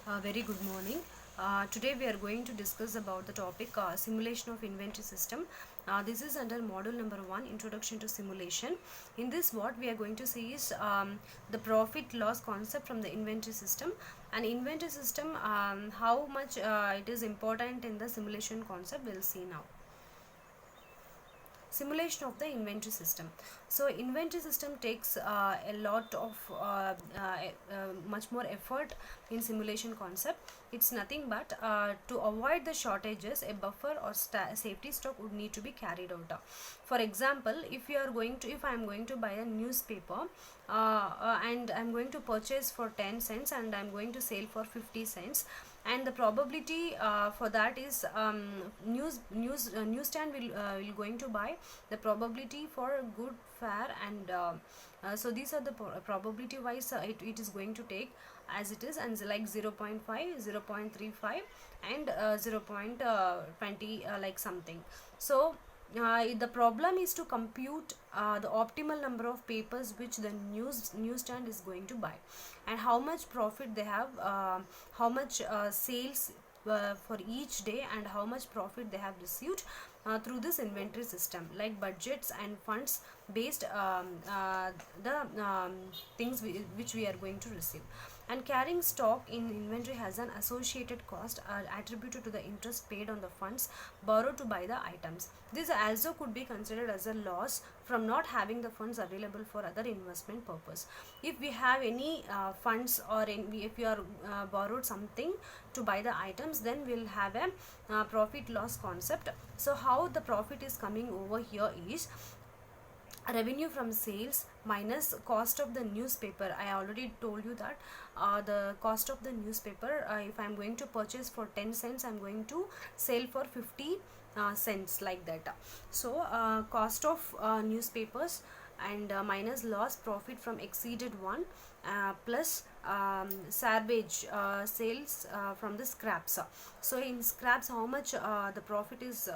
Very good morning. Today we are going to discuss about the topic simulation of inventory system. This is under module number 1, introduction to simulation. In this, what we are going to see is the profit loss concept from the inventory system. And inventory system, how much it is important in the simulation concept, we'll see now. Simulation of the inventory system. So inventory system takes a lot of much more effort in simulation concept. It's nothing but to avoid the shortages, a buffer or safety stock would need to be carried out. For example, if I am going to buy a newspaper and I'm going to purchase for 10 cents and I'm going to sell for 50 cents, and the probability for that is newsstand will going to buy the probability for good, fair, and so these are the probability wise it is going to take as it is, and like 0.5, 0.35, and 0.20 like something. So the problem is to compute the optimal number of papers which the newsstand is going to buy, and how much profit they have, how much sales for each day, and how much profit they have received through this inventory system, like budgets and funds based the things which we are going to receive. And carrying stock in inventory has an associated cost attributed to the interest paid on the funds borrowed to buy the items. This also could be considered as a loss from not having the funds available for other investment purpose. If we have any funds, or if we are borrowed something to buy the items, then we'll have a profit loss concept. So how the profit is coming over here is revenue from sales minus cost of the newspaper. I already told you that the cost of the newspaper, if I'm going to purchase for 10 cents, I'm going to sell for 50 cents, like that. So cost of newspapers and minus loss profit from exceeded one, plus salvage sales from the scraps. So in scraps, how much the profit is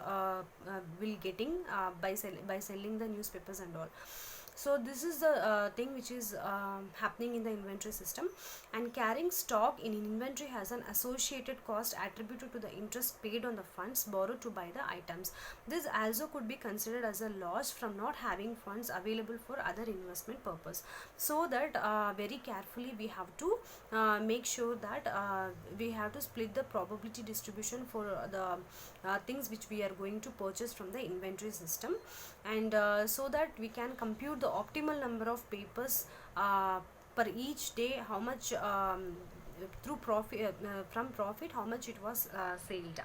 will getting by selling the newspapers and all. So this is the thing which is happening in the inventory system. And carrying stock in inventory has an associated cost attributed to the interest paid on the funds borrowed to buy the items. This also could be considered as a loss from not having funds available for other investment purpose. So that very carefully we have to make sure that we have to split the probability distribution for the things which we are going to purchase from the inventory system, and so that we can compute the optimal number of papers per each day, how much through profit, from profit, how much it was sold.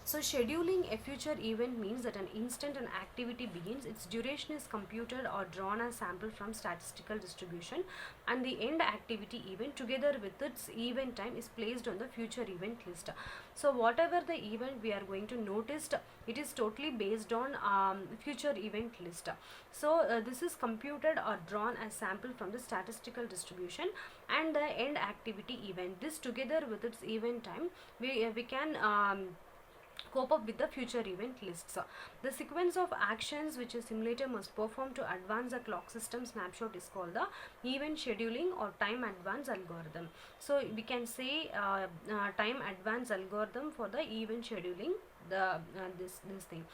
So scheduling a future event means that an instant an activity begins, its duration is computed or drawn as sample from statistical distribution, and the end activity event together with its event time is placed on the future event list. So whatever the event we are going to notice, it is totally based on future event list. So this is computed or drawn as sample from the statistical distribution, and the end activity event, this together with its event time, we can cope up with the future event lists. The sequence of actions which a simulator must perform to advance a clock system snapshot is called the event scheduling or time advance algorithm. So we can say time advance algorithm for the event scheduling, the this thing.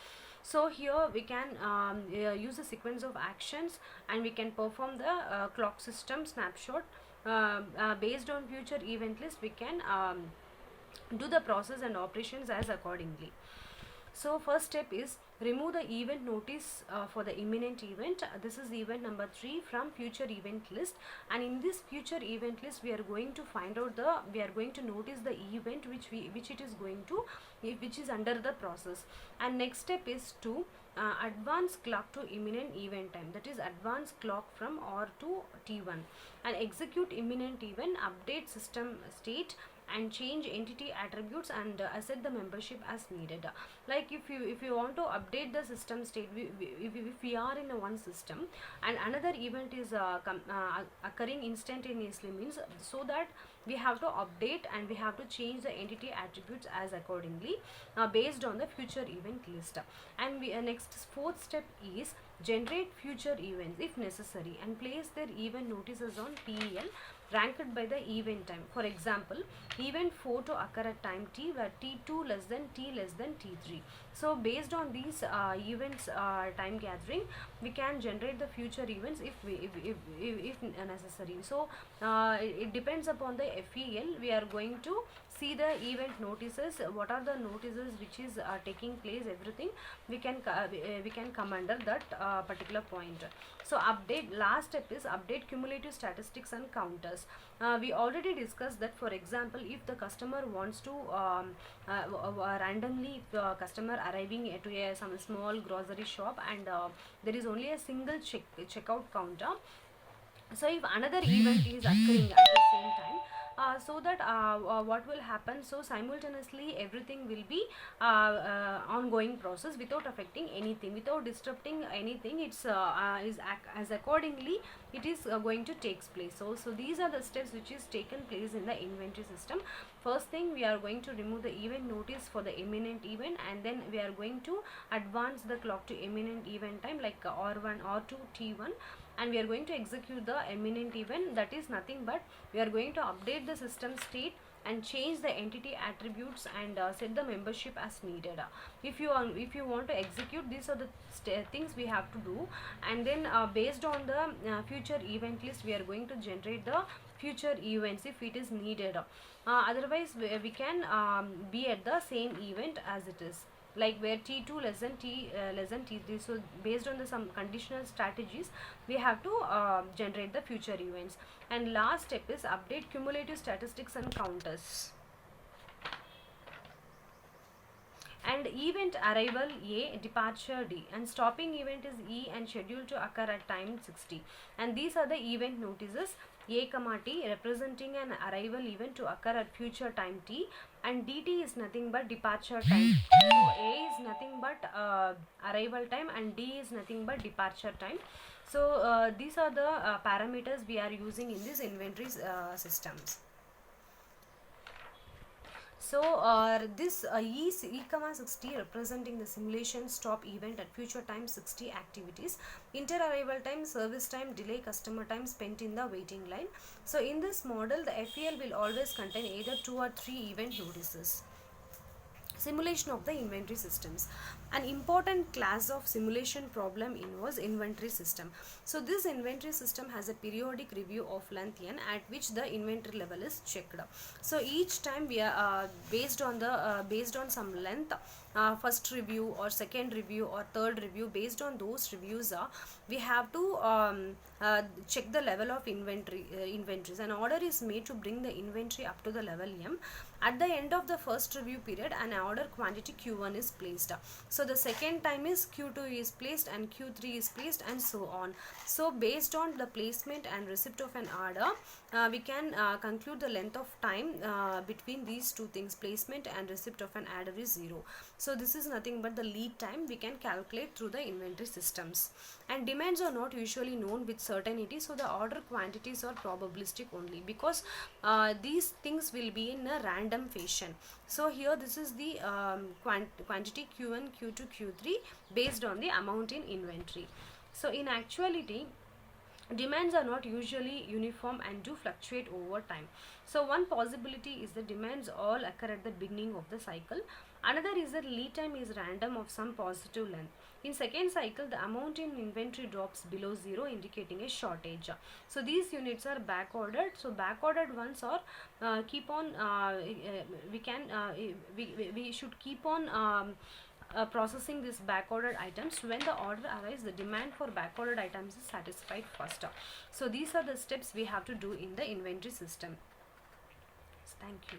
So here we can use a sequence of actions, and we can perform the clock system snapshot based on future event list. We can do the process and operations as accordingly. So first step is remove the event notice for the imminent event. This is event number 3 from future event list, and in this future event list we are going to find out we are going to notice the event which it is going to, which is under the process. And next step is to advance clock to imminent event time, that is advance clock from R to T1, and execute imminent event, update system state, and change entity attributes, and asset the membership as needed. Like if you want to update the system state, if we are in a one system and another event is occurring instantaneously, means so that we have to update and we have to change the entity attributes as accordingly based on the future event list. And we next fourth step is generate future events if necessary, and place their event notices on TEL ranked by the event time. For example, event 4 to occur at time t where t2 less than t less than t3. So based on these events time gathering, we can generate the future events if necessary. So it depends upon the FEL. We are going to see the event notices, what are the notices which is taking place, everything we can come under that particular point. So update, last step is update cumulative statistics and counters. We already discussed that, for example, if the customer wants to randomly, if customer arriving to some small grocery shop and there is only a single checkout counter, so if another event is occurring at the same time, so that what will happen, so simultaneously everything will be ongoing process without affecting anything, without disrupting anything. It's as accordingly it is going to takes place. So these are the steps which is taken place in the inventory system. First thing, we are going to remove the event notice for the imminent event, and then we are going to advance the clock to imminent event time like R1 R2 T1, and we are going to execute the imminent event. That is nothing but we are going to update the system state and change the entity attributes and set the membership as needed. If you want to execute, these are the things we have to do, and then based on the future event list, we are going to generate the future events if it is needed. Otherwise we can be at the same event as it is, like where t2 less than t3. So based on the some conditional strategies, we have to generate the future events. And last step is update cumulative statistics and counters. And event arrival A, departure D, and stopping event is E and scheduled to occur at time 60. And these are the event notices. A, T representing an arrival event to occur at future time t, and dt is nothing but departure time. So A is nothing but arrival time and D is nothing but departure time. So these are the parameters we are using in this inventory systems. So this E, 60 representing the simulation stop event at future time 60 activities, inter-arrival time, service time, delay, customer time spent in the waiting line. So in this model, the FEL will always contain either 2 or 3 event notices. Simulation of the inventory systems. An important class of simulation problem involves inventory system. So this inventory system has a periodic review of length n at which the inventory level is checked. So each time we are based on some length, first review or second review or third review, based on those reviews we have to check the level of inventories. An order is made to bring the inventory up to the level M. At the end of the first review period, an order quantity Q1 is placed. So the second time is Q2 is placed and Q3 is placed, and so on. So based on the placement and receipt of an order, we can conclude the length of time between these two things, placement and receipt of an order is 0. So this is nothing but the lead time we can calculate through the inventory systems. And demands are not usually known with certainty, so the order quantities are probabilistic only, because these things will be in a random fashion. So here this is the quantity Q1, Q2, Q3 based on the amount in inventory. So in actuality, demands are not usually uniform and do fluctuate over time. So one possibility is the demands all occur at the beginning of the cycle. Another is that lead time is random of some positive length. In second cycle, the amount in inventory drops below 0, indicating a shortage. So these units are back ordered. So back ordered ones are keep on we should keep on processing these back ordered items. When the order arrives, the demand for back ordered items is satisfied faster. So these are the steps we have to do in the inventory system. Thank you.